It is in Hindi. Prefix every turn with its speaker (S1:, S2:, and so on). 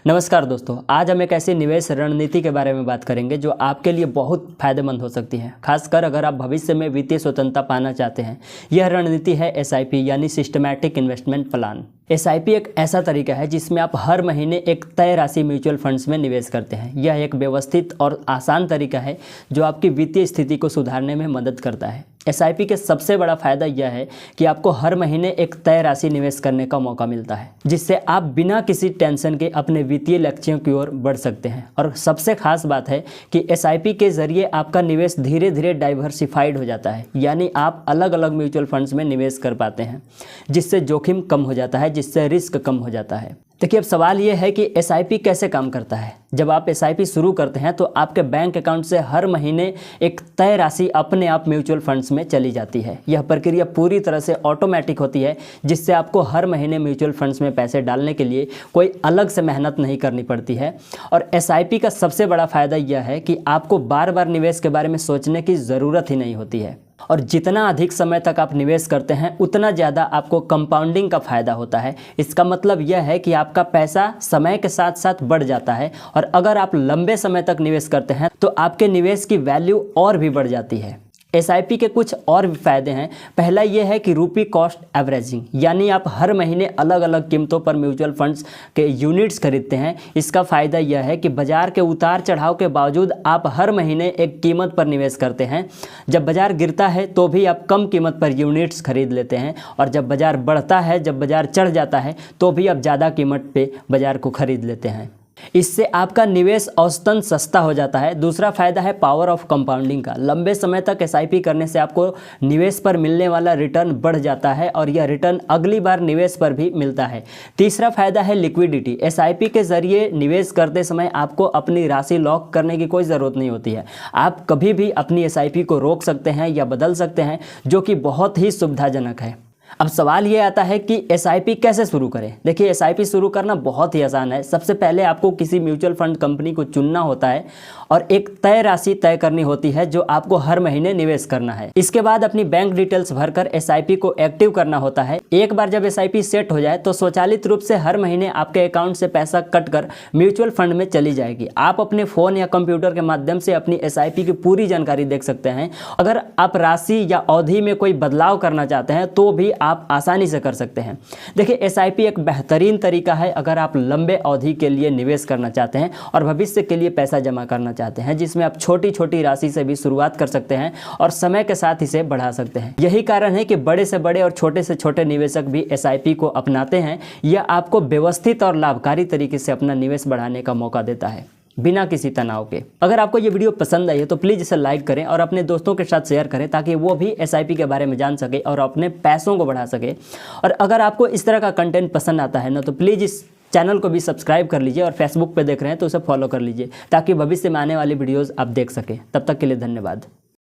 S1: नमस्कार दोस्तों, आज हम एक ऐसी निवेश रणनीति के बारे में बात करेंगे जो आपके लिए बहुत फायदेमंद हो सकती है, खासकर अगर आप भविष्य में वित्तीय स्वतंत्रता पाना चाहते हैं। यह रणनीति है एसआईपी यानी सिस्टमैटिक इन्वेस्टमेंट प्लान। एसआईपी एक ऐसा तरीका है जिसमें आप हर महीने एक तय राशि म्यूचुअल फंड्स में निवेश करते हैं। यह एक व्यवस्थित और आसान तरीका है जो आपकी वित्तीय स्थिति को सुधारने में मदद करता है। एसआईपी के सबसे बड़ा फायदा यह है कि आपको हर महीने एक तय राशि निवेश करने का मौका मिलता है, जिससे आप बिना किसी टेंशन के अपने वित्तीय लक्ष्यों की ओर बढ़ सकते हैं। और सबसे खास बात है कि एसआईपी के जरिए आपका निवेश धीरे धीरे डाइवर्सिफाइड हो जाता है, यानी आप अलग अलग म्यूचुअल फंड्स में निवेश कर पाते हैं, जिससे जोखिम कम हो जाता है, जिससे रिस्क कम हो जाता है। देखिए, अब सवाल ये है कि एसआईपी कैसे काम करता है। जब आप एसआईपी शुरू करते हैं तो आपके बैंक अकाउंट से हर महीने एक तय राशि अपने आप म्यूचुअल फंड्स में चली जाती है। यह प्रक्रिया पूरी तरह से ऑटोमेटिक होती है, जिससे आपको हर महीने म्यूचुअल फंड्स में पैसे डालने के लिए कोई अलग से मेहनत नहीं करनी पड़ती है। और एसआईपी का सबसे बड़ा फायदा यह है कि आपको बार बार निवेश के बारे में सोचने की ज़रूरत ही नहीं होती है। और जितना अधिक समय तक आप निवेश करते हैं उतना ज़्यादा आपको कंपाउंडिंग का फायदा होता है। इसका मतलब यह है कि आपका पैसा समय के साथ साथ बढ़ जाता है, और अगर आप लंबे समय तक निवेश करते हैं तो आपके निवेश की वैल्यू और भी बढ़ जाती है। एसआईपी के कुछ और भी फायदे हैं। पहला यह है कि रूपी कॉस्ट एवरेजिंग, यानी आप हर महीने अलग अलग कीमतों पर म्यूचुअल फंड्स के यूनिट्स खरीदते हैं। इसका फ़ायदा यह है कि बाजार के उतार चढ़ाव के बावजूद आप हर महीने एक कीमत पर निवेश करते हैं। जब बाजार गिरता है तो भी आप कम कीमत पर यूनिट्स खरीद लेते हैं, और जब बाजार बढ़ता है, जब बाजार चढ़ जाता है तो भी आप ज़्यादा कीमत पर बाजार को खरीद लेते हैं। इससे आपका निवेश औसतन सस्ता हो जाता है। दूसरा फायदा है पावर ऑफ कंपाउंडिंग का। लंबे समय तक एसआईपी करने से आपको निवेश पर मिलने वाला रिटर्न बढ़ जाता है, और यह रिटर्न अगली बार निवेश पर भी मिलता है। तीसरा फायदा है लिक्विडिटी। एसआईपी के जरिए निवेश करते समय आपको अपनी राशि लॉक करने की कोई ज़रूरत नहीं होती है। आप कभी भी अपनी एसआईपी को रोक सकते हैं या बदल सकते हैं, जो कि बहुत ही सुविधाजनक है। अब सवाल ये आता है कि एसआईपी कैसे शुरू करें। देखिए, एसआईपी शुरू करना बहुत ही आसान है। सबसे पहले आपको किसी म्यूचुअल फंड कंपनी को चुनना होता है और एक तय राशि तय करनी होती है जो आपको हर महीने निवेश करना है। इसके बाद अपनी बैंक डिटेल्स भरकर एसआईपी को एक्टिव करना होता है। एक बार जब एसआईपी सेट हो जाए तो स्वचालित रूप से हर महीने आपके अकाउंट से पैसा कटकर म्यूचुअल फंड में चली जाएगी। आप अपने फ़ोन या कंप्यूटर के माध्यम से अपनी एसआईपी की पूरी जानकारी देख सकते हैं। अगर आप राशि या अवधि में कोई बदलाव करना चाहते हैं तो भी आप आसानी से कर सकते हैं। देखिए, एसआईपी एक बेहतरीन तरीका है अगर आप लंबे अवधि के लिए निवेश करना चाहते हैं और भविष्य के लिए पैसा जमा करना चाहते हैं, जिसमें आप छोटी छोटी राशि से भी शुरुआत कर सकते हैं और समय के साथ इसे बढ़ा सकते हैं। यही कारण है कि बड़े से बड़े और छोटे से छोटे निवेशक भी एसआईपी को अपनाते हैं। यह आपको व्यवस्थित और लाभकारी तरीके से अपना निवेश बढ़ाने का मौका देता है, बिना किसी तनाव के। अगर आपको ये वीडियो पसंद आई है तो प्लीज़ इसे लाइक करें और अपने दोस्तों के साथ शेयर करें, ताकि वो भी एसआईपी के बारे में जान सके और अपने पैसों को बढ़ा सके। और अगर आपको इस तरह का कंटेंट पसंद आता है ना, तो प्लीज़ इस चैनल को भी सब्सक्राइब कर लीजिए, और फेसबुक पे देख रहे हैं तो उसे फॉलो कर लीजिए, ताकि भविष्य में आने वाली वीडियोज़ आप देख सकें। तब तक के लिए धन्यवाद।